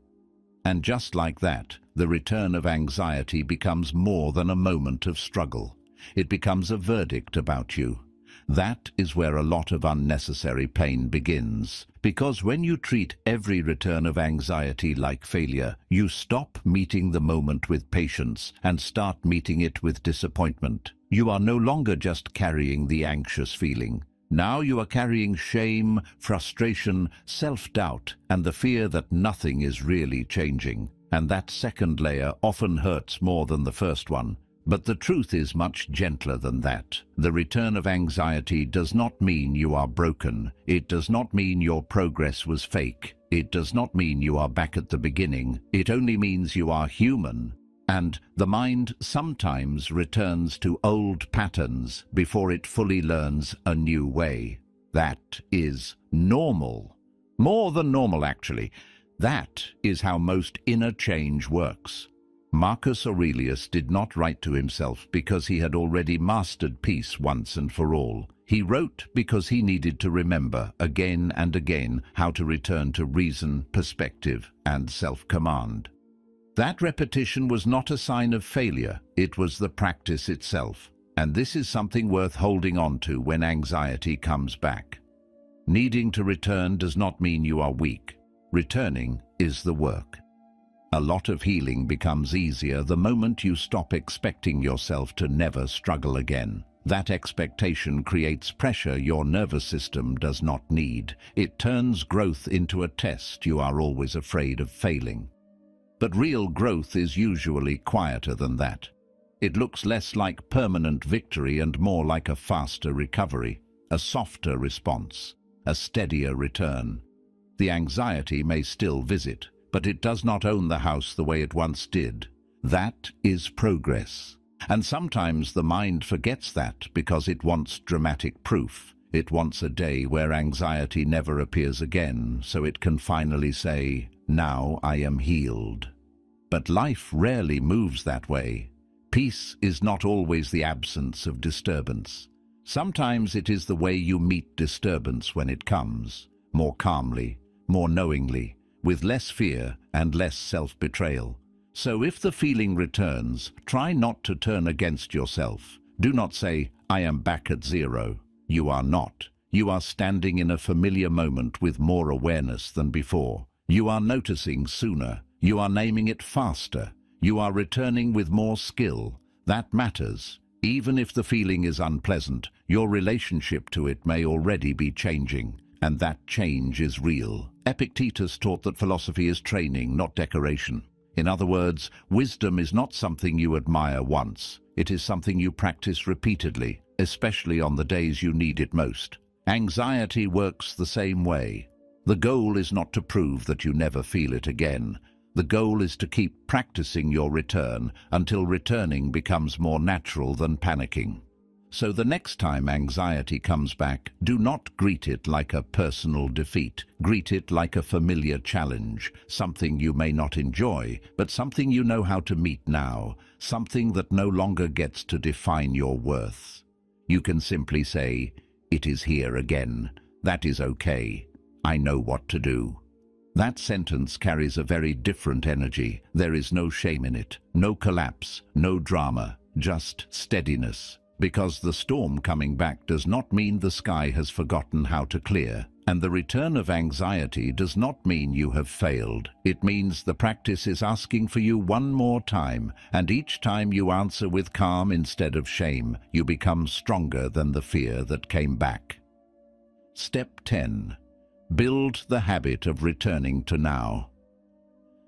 And just like that, the return of anxiety becomes more than a moment of struggle. It becomes a verdict about you. That is where a lot of unnecessary pain begins. Because when you treat every return of anxiety like failure, you stop meeting the moment with patience and start meeting it with disappointment. You are no longer just carrying the anxious feeling. Now you are carrying shame, frustration, self-doubt, and the fear that nothing is really changing. And that second layer often hurts more than the first one. But the truth is much gentler than that. The return of anxiety does not mean you are broken. It does not mean your progress was fake. It does not mean you are back at the beginning. It only means you are human. And the mind sometimes returns to old patterns before it fully learns a new way. That is normal. More than normal, actually. That is how most inner change works. Marcus Aurelius did not write to himself because he had already mastered peace once and for all. He wrote because he needed to remember again and again how to return to reason, perspective, and self-command. That repetition was not a sign of failure, it was the practice itself. And this is something worth holding on to when anxiety comes back. Needing to return does not mean you are weak. Returning is the work. A lot of healing becomes easier the moment you stop expecting yourself to never struggle again. That expectation creates pressure your nervous system does not need. It turns growth into a test you are always afraid of failing. But real growth is usually quieter than that. It looks less like permanent victory and more like a faster recovery, a softer response, a steadier return. The anxiety may still visit, but it does not own the house the way it once did. That is progress. And sometimes the mind forgets that because it wants dramatic proof. It wants a day where anxiety never appears again, so it can finally say, "Now I am healed." But life rarely moves that way. Peace is not always the absence of disturbance. Sometimes it is the way you meet disturbance when it comes, more calmly, more knowingly, with less fear and less self-betrayal. So if the feeling returns, try not to turn against yourself. Do not say, "I am back at zero." You are not. You are standing in a familiar moment with more awareness than before. You are noticing sooner. You are naming it faster. You are returning with more skill. That matters. Even if the feeling is unpleasant, your relationship to it may already be changing, and that change is real. Epictetus taught that philosophy is training, not decoration. In other words, wisdom is not something you admire once. It is something you practice repeatedly, especially on the days you need it most. Anxiety works the same way. The goal is not to prove that you never feel it again. The goal is to keep practicing your return until returning becomes more natural than panicking. So the next time anxiety comes back, do not greet it like a personal defeat. Greet it like a familiar challenge, something you may not enjoy, but something you know how to meet now, something that no longer gets to define your worth. You can simply say, "It is here again. That is okay. I know what to do." That sentence carries a very different energy. There is no shame in it, no collapse, no drama, just steadiness. Because the storm coming back does not mean the sky has forgotten how to clear. And the return of anxiety does not mean you have failed. It means the practice is asking for you one more time, and each time you answer with calm instead of shame, you become stronger than the fear that came back. Step 10. Build the habit of returning to now.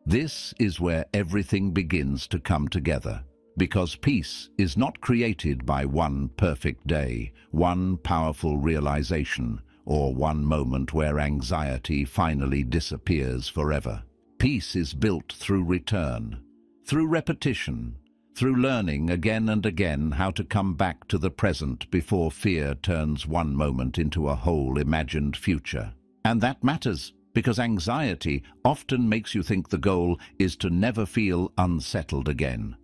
This is where everything begins to come together. Because peace is not created by one perfect day, one powerful realization, or one moment where anxiety finally disappears forever. Peace is built through return, through repetition, through learning again and again how to come back to the present before fear turns one moment into a whole imagined future. And that matters, because anxiety often makes you think the goal is to never feel unsettled again.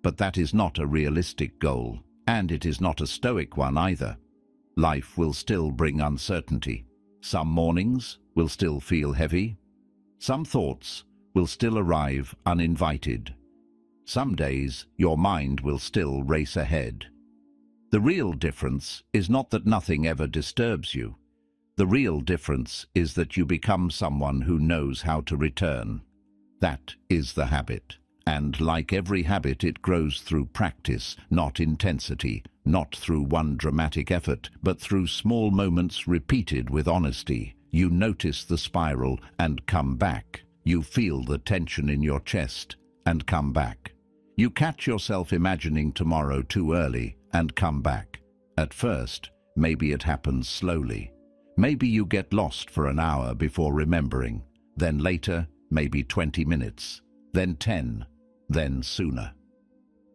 But that is not a realistic goal, and it is not a Stoic one either. Life will still bring uncertainty. Some mornings will still feel heavy. Some thoughts will still arrive uninvited. Some days your mind will still race ahead. The real difference is not that nothing ever disturbs you. The real difference is that you become someone who knows how to return. That is the habit. And like every habit, it grows through practice, not intensity, not through one dramatic effort, but through small moments repeated with honesty. You notice the spiral and come back. You feel the tension in your chest and come back. You catch yourself imagining tomorrow too early and come back. At first, maybe it happens slowly. Maybe you get lost for an hour before remembering. Then later, maybe 20 minutes. Then 10. Then sooner.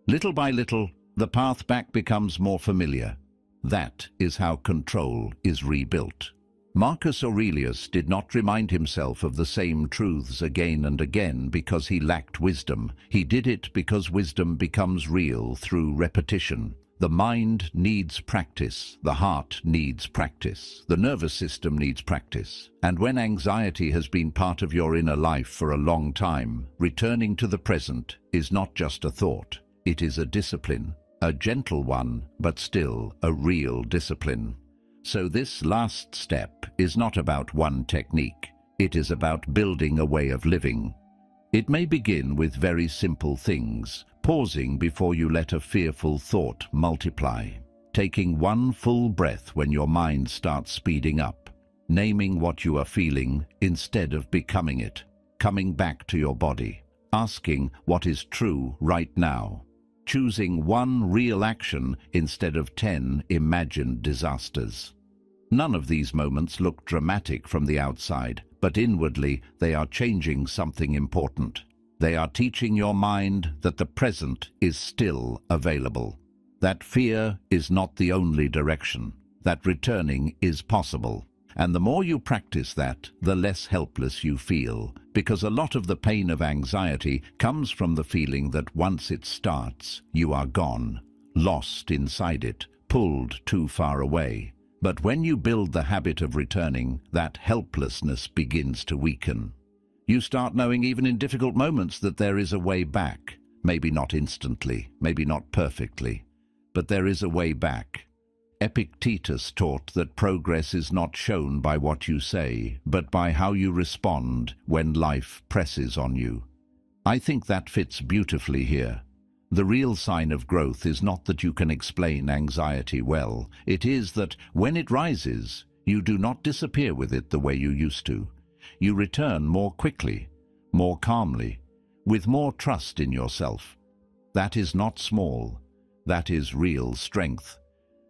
Little by little, the path back becomes more familiar. That is how control is rebuilt. Marcus Aurelius did not remind himself of the same truths again and again because he lacked wisdom. He did it because wisdom becomes real through repetition. The mind needs practice, the heart needs practice, the nervous system needs practice. And when anxiety has been part of your inner life for a long time, returning to the present is not just a thought, it is a discipline, a gentle one, but still a real discipline. So this last step is not about one technique, it is about building a way of living. It may begin with very simple things, pausing before you let a fearful thought multiply, taking one full breath when your mind starts speeding up, naming what you are feeling instead of becoming it, coming back to your body, asking what is true right now, choosing one real action instead of 10 imagined disasters. None of these moments look dramatic from the outside, but inwardly they are changing something important. They are teaching your mind that the present is still available, that fear is not the only direction, that returning is possible. And the more you practice that, the less helpless you feel, because a lot of the pain of anxiety comes from the feeling that once it starts, you are gone, lost inside it, pulled too far away. But when you build the habit of returning, that helplessness begins to weaken. You start knowing even in difficult moments that there is a way back. Maybe not instantly, maybe not perfectly, but there is a way back. Epictetus taught that progress is not shown by what you say, but by how you respond when life presses on you. I think that fits beautifully here. The real sign of growth is not that you can explain anxiety well. It is that when it rises, you do not disappear with it the way you used to. You return more quickly, more calmly, with more trust in yourself. That is not small. That is real strength.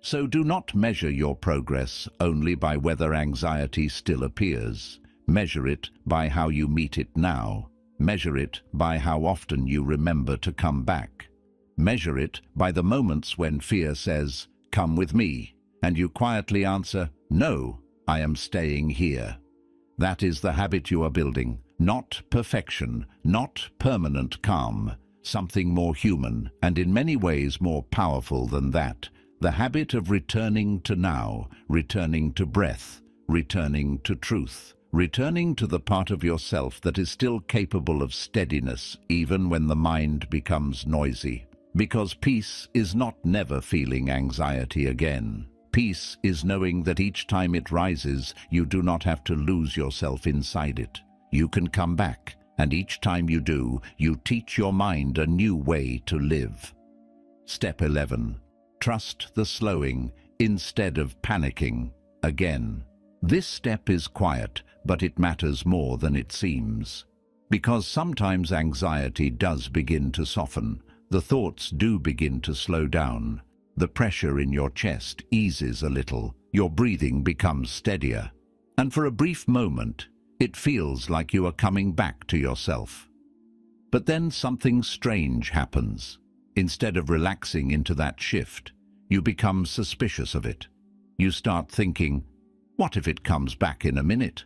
So do not measure your progress only by whether anxiety still appears. Measure it by how you meet it now. Measure it by how often you remember to come back. Measure it by the moments when fear says, "Come with me," and you quietly answer, "No, I am staying here." That is the habit you are building. Not perfection, not permanent calm, something more human, and in many ways more powerful than that. The habit of returning to now, returning to breath, returning to truth, returning to the part of yourself that is still capable of steadiness even when the mind becomes noisy. Because peace is not never feeling anxiety again. Peace is knowing that each time it rises, you do not have to lose yourself inside it. You can come back, and each time you do, you teach your mind a new way to live. Step 11. Trust the slowing instead of panicking. Again, this step is quiet, but it matters more than it seems. Because sometimes anxiety does begin to soften. The thoughts do begin to slow down. The pressure in your chest eases a little. Your breathing becomes steadier. And for a brief moment, it feels like you are coming back to yourself. But then something strange happens. Instead of relaxing into that shift, you become suspicious of it. You start thinking, what if it comes back in a minute?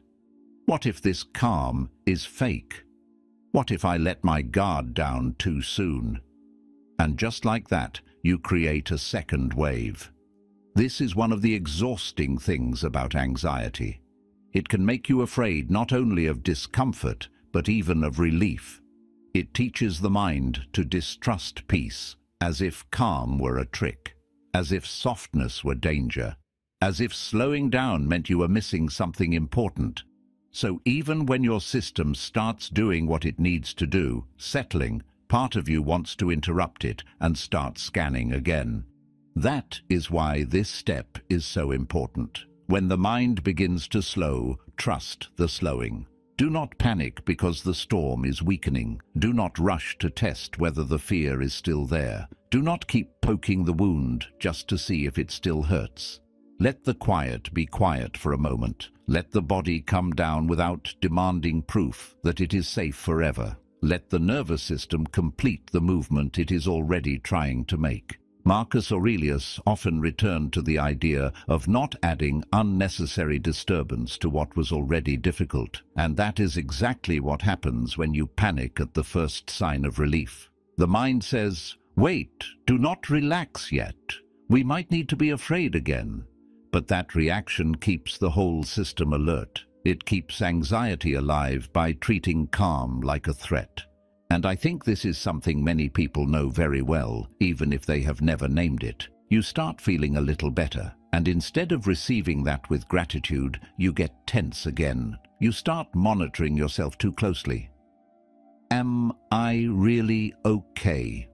What if this calm is fake? What if I let my guard down too soon? And just like that, you create a second wave. This is one of the exhausting things about anxiety. It can make you afraid not only of discomfort, but even of relief. It teaches the mind to distrust peace, as if calm were a trick, as if softness were danger, as if slowing down meant you were missing something important. So even when your system starts doing what it needs to do, settling, part of you wants to interrupt it and start scanning again. That is why this step is so important. When the mind begins to slow, trust the slowing. Do not panic because the storm is weakening. Do not rush to test whether the fear is still there. Do not keep poking the wound just to see if it still hurts. Let the quiet be quiet for a moment. Let the body come down without demanding proof that it is safe forever. Let the nervous system complete the movement it is already trying to make. Marcus Aurelius often returned to the idea of not adding unnecessary disturbance to what was already difficult, and that is exactly what happens when you panic at the first sign of relief. The mind says, "Wait, do not relax yet. We might need to be afraid again." But that reaction keeps the whole system alert. It keeps anxiety alive by treating calm like a threat. And I think this is something many people know very well, even if they have never named it. You start feeling a little better, and instead of receiving that with gratitude, you get tense again. You start monitoring yourself too closely. Am I really okay?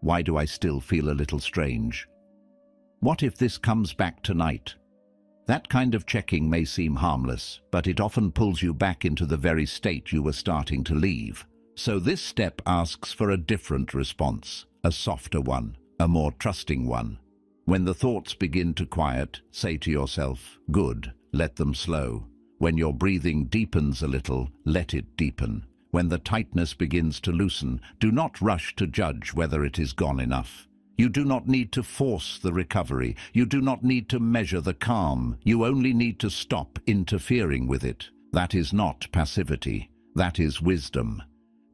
Why do I still feel a little strange? What if this comes back tonight? That kind of checking may seem harmless, but it often pulls you back into the very state you were starting to leave. So this step asks for a different response, a softer one, a more trusting one. When the thoughts begin to quiet, say to yourself, "Good, let them slow." When your breathing deepens a little, let it deepen. When the tightness begins to loosen, do not rush to judge whether it is gone enough. You do not need to force the recovery. You do not need to measure the calm. You only need to stop interfering with it. That is not passivity. That is wisdom.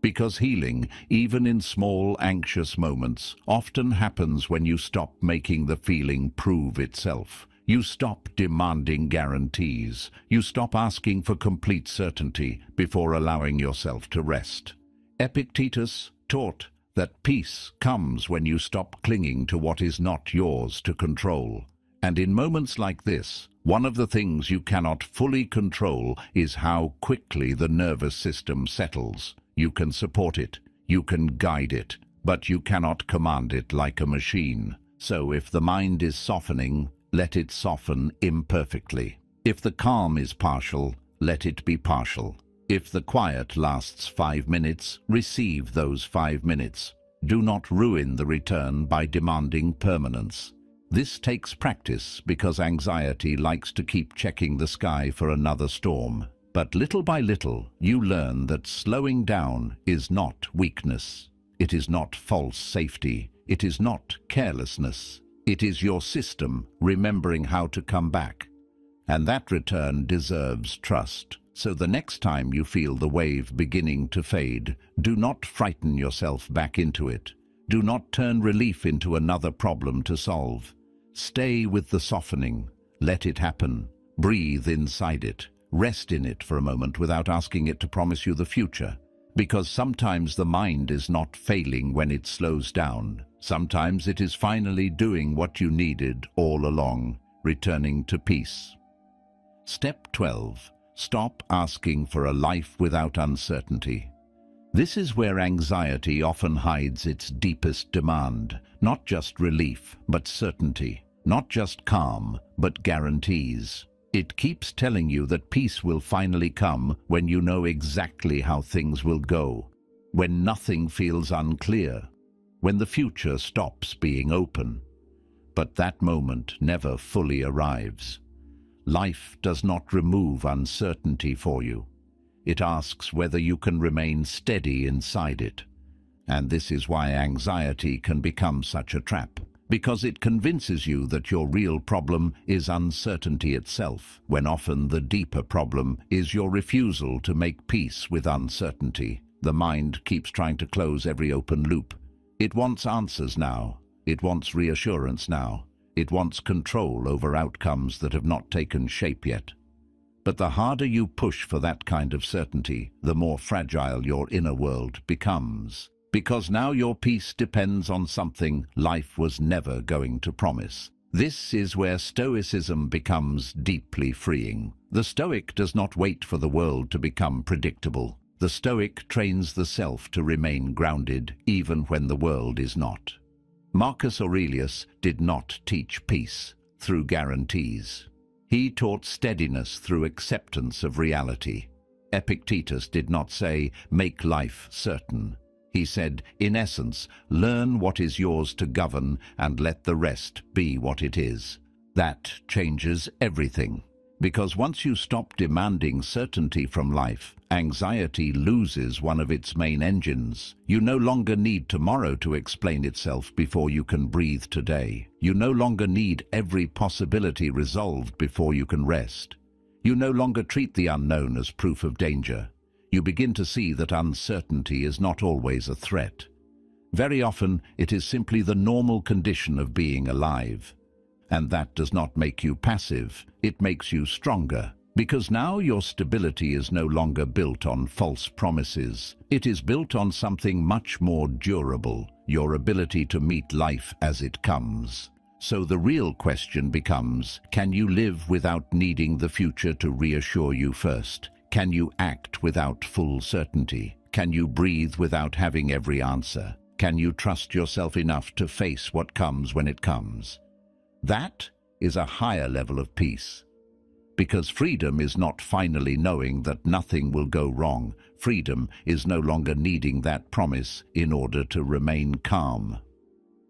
Because healing, even in small, anxious moments, often happens when you stop making the feeling prove itself. You stop demanding guarantees. You stop asking for complete certainty before allowing yourself to rest. Epictetus taught that peace comes when you stop clinging to what is not yours to control. And in moments like this, one of the things you cannot fully control is how quickly the nervous system settles. You can support it, you can guide it, but you cannot command it like a machine. So if the mind is softening, let it soften imperfectly. If the calm is partial, let it be partial. If the quiet lasts 5 minutes, receive those 5 minutes. Do not ruin the return by demanding permanence. This takes practice because anxiety likes to keep checking the sky for another storm. But little by little, you learn that slowing down is not weakness. It is not false safety. It is not carelessness. It is your system remembering how to come back. And that return deserves trust. So the next time you feel the wave beginning to fade, do not frighten yourself back into it. Do not turn relief into another problem to solve. Stay with the softening. Let it happen. Breathe inside it. Rest in it for a moment without asking it to promise you the future. Because sometimes the mind is not failing when it slows down. Sometimes it is finally doing what you needed all along, returning to peace. Step 12. Stop asking for a life without uncertainty. This is where anxiety often hides its deepest demand. Not just relief, but certainty. Not just calm, but guarantees. It keeps telling you that peace will finally come when you know exactly how things will go, when nothing feels unclear, when the future stops being open. But that moment never fully arrives. Life does not remove uncertainty for you. It asks whether you can remain steady inside it. And this is why anxiety can become such a trap. Because it convinces you that your real problem is uncertainty itself, when often the deeper problem is your refusal to make peace with uncertainty. The mind keeps trying to close every open loop. It wants answers now. It wants reassurance now. It wants control over outcomes that have not taken shape yet. But the harder you push for that kind of certainty, the more fragile your inner world becomes. Because now your peace depends on something life was never going to promise. This is where Stoicism becomes deeply freeing. The Stoic does not wait for the world to become predictable. The Stoic trains the self to remain grounded even when the world is not. Marcus Aurelius did not teach peace through guarantees. He taught steadiness through acceptance of reality. Epictetus did not say, "Make life certain." He said, in essence, learn what is yours to govern and let the rest be what it is. That changes everything. Because once you stop demanding certainty from life, anxiety loses one of its main engines. You no longer need tomorrow to explain itself before you can breathe today. You no longer need every possibility resolved before you can rest. You no longer treat the unknown as proof of danger. You begin to see that uncertainty is not always a threat. Very often, it is simply the normal condition of being alive. And that does not make you passive, it makes you stronger. Because now your stability is no longer built on false promises. It is built on something much more durable, your ability to meet life as it comes. So the real question becomes, can you live without needing the future to reassure you first? Can you act without full certainty? Can you breathe without having every answer? Can you trust yourself enough to face what comes when it comes? That is a higher level of peace. Because freedom is not finally knowing that nothing will go wrong. Freedom is no longer needing that promise in order to remain calm.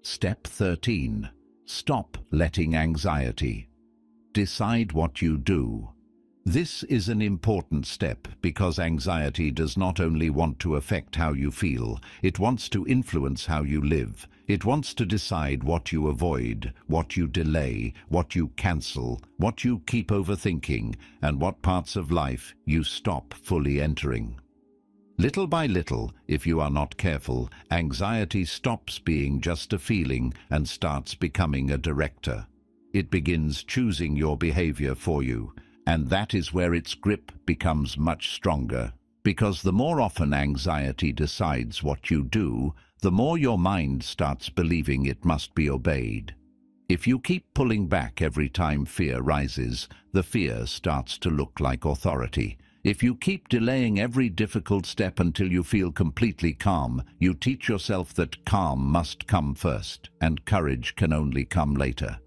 Step 13. Stop letting anxiety. Decide what you do. This is an important step because anxiety does not only want to affect how you feel, it wants to influence how you live. It wants to decide what you avoid, what you delay, what you cancel, what you keep overthinking, and what parts of life you stop fully entering. Little by little, if you are not careful, anxiety stops being just a feeling and starts becoming a director. It begins choosing your behavior for you. And that is where its grip becomes much stronger. Because the more often anxiety decides what you do, the more your mind starts believing it must be obeyed. If you keep pulling back every time fear rises, the fear starts to look like authority. If you keep delaying every difficult step until you feel completely calm, you teach yourself that calm must come first, and courage can only come later.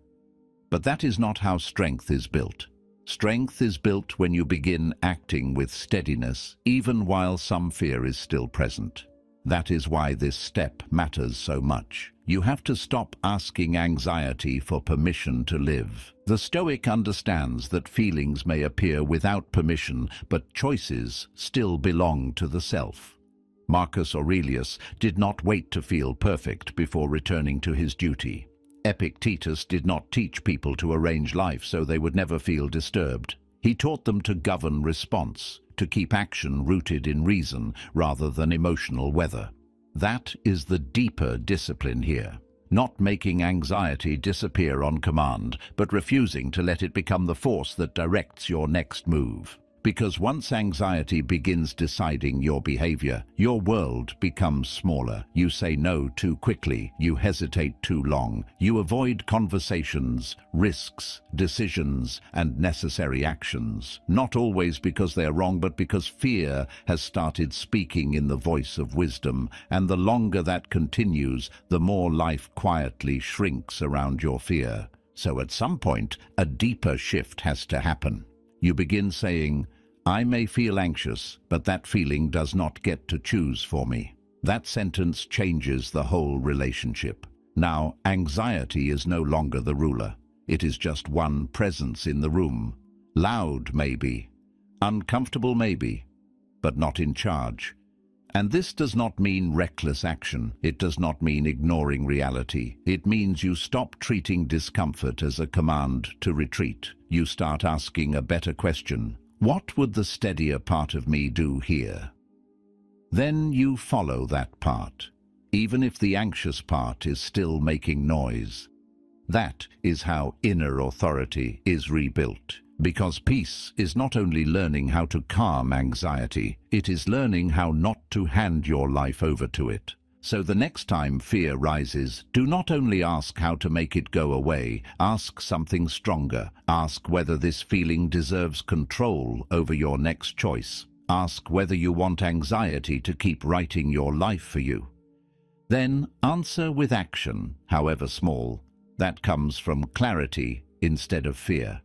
But that is not how strength is built. Strength is built when you begin acting with steadiness, even while some fear is still present. That is why this step matters so much. You have to stop asking anxiety for permission to live. The Stoic understands that feelings may appear without permission, but choices still belong to the self. Marcus Aurelius did not wait to feel perfect before returning to his duty. Epictetus did not teach people to arrange life so they would never feel disturbed. He taught them to govern response, to keep action rooted in reason rather than emotional weather. That is the deeper discipline here. Not making anxiety disappear on command, but refusing to let it become the force that directs your next move. Because once anxiety begins deciding your behavior, your world becomes smaller. You say no too quickly, you hesitate too long, you avoid conversations, risks, decisions, and necessary actions. Not always because they're wrong, but because fear has started speaking in the voice of wisdom, and the longer that continues, the more life quietly shrinks around your fear. So at some point, a deeper shift has to happen. You begin saying, I may feel anxious, but that feeling does not get to choose for me. That sentence changes the whole relationship. Now, anxiety is no longer the ruler. It is just one presence in the room. Loud, maybe. Uncomfortable, maybe. But not in charge. And this does not mean reckless action. It does not mean ignoring reality. It means you stop treating discomfort as a command to retreat. You start asking a better question. What would the steadier part of me do here? Then you follow that part, even if the anxious part is still making noise. That is how inner authority is rebuilt. Because peace is not only learning how to calm anxiety, it is learning how not to hand your life over to it. So the next time fear rises, do not only ask how to make it go away, ask something stronger. Ask whether this feeling deserves control over your next choice. Ask whether you want anxiety to keep writing your life for you. Then answer with action, however small. That comes from clarity instead of fear.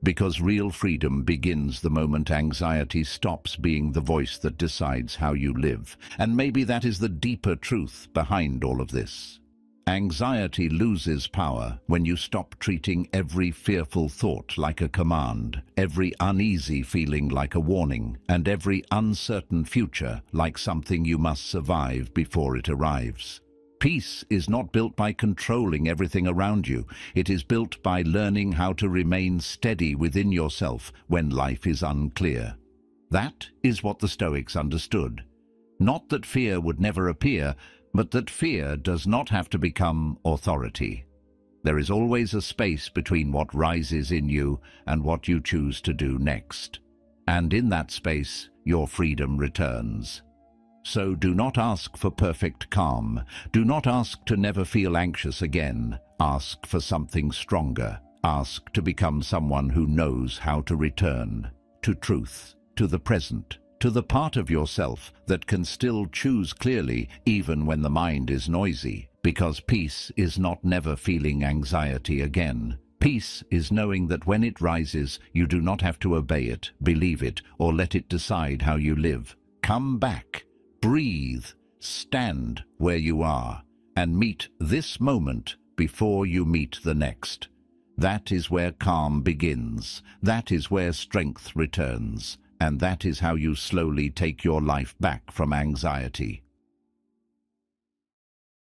Because real freedom begins the moment anxiety stops being the voice that decides how you live. And maybe that is the deeper truth behind all of this. Anxiety loses power when you stop treating every fearful thought like a command, every uneasy feeling like a warning, and every uncertain future like something you must survive before it arrives. Peace is not built by controlling everything around you. It is built by learning how to remain steady within yourself when life is unclear. That is what the Stoics understood. Not that fear would never appear, but that fear does not have to become authority. There is always a space between what rises in you and what you choose to do next. And in that space, your freedom returns. So do not ask for perfect calm. Do not ask to never feel anxious again. Ask for something stronger. Ask to become someone who knows how to return to truth, to the present, to the part of yourself that can still choose clearly even when the mind is noisy. Because peace is not never feeling anxiety again. Peace is knowing that when it rises, you do not have to obey it, believe it, or let it decide how you live. Come back. Breathe, stand where you are, and meet this moment before you meet the next. That is where calm begins. That is where strength returns. And that is how you slowly take your life back from anxiety.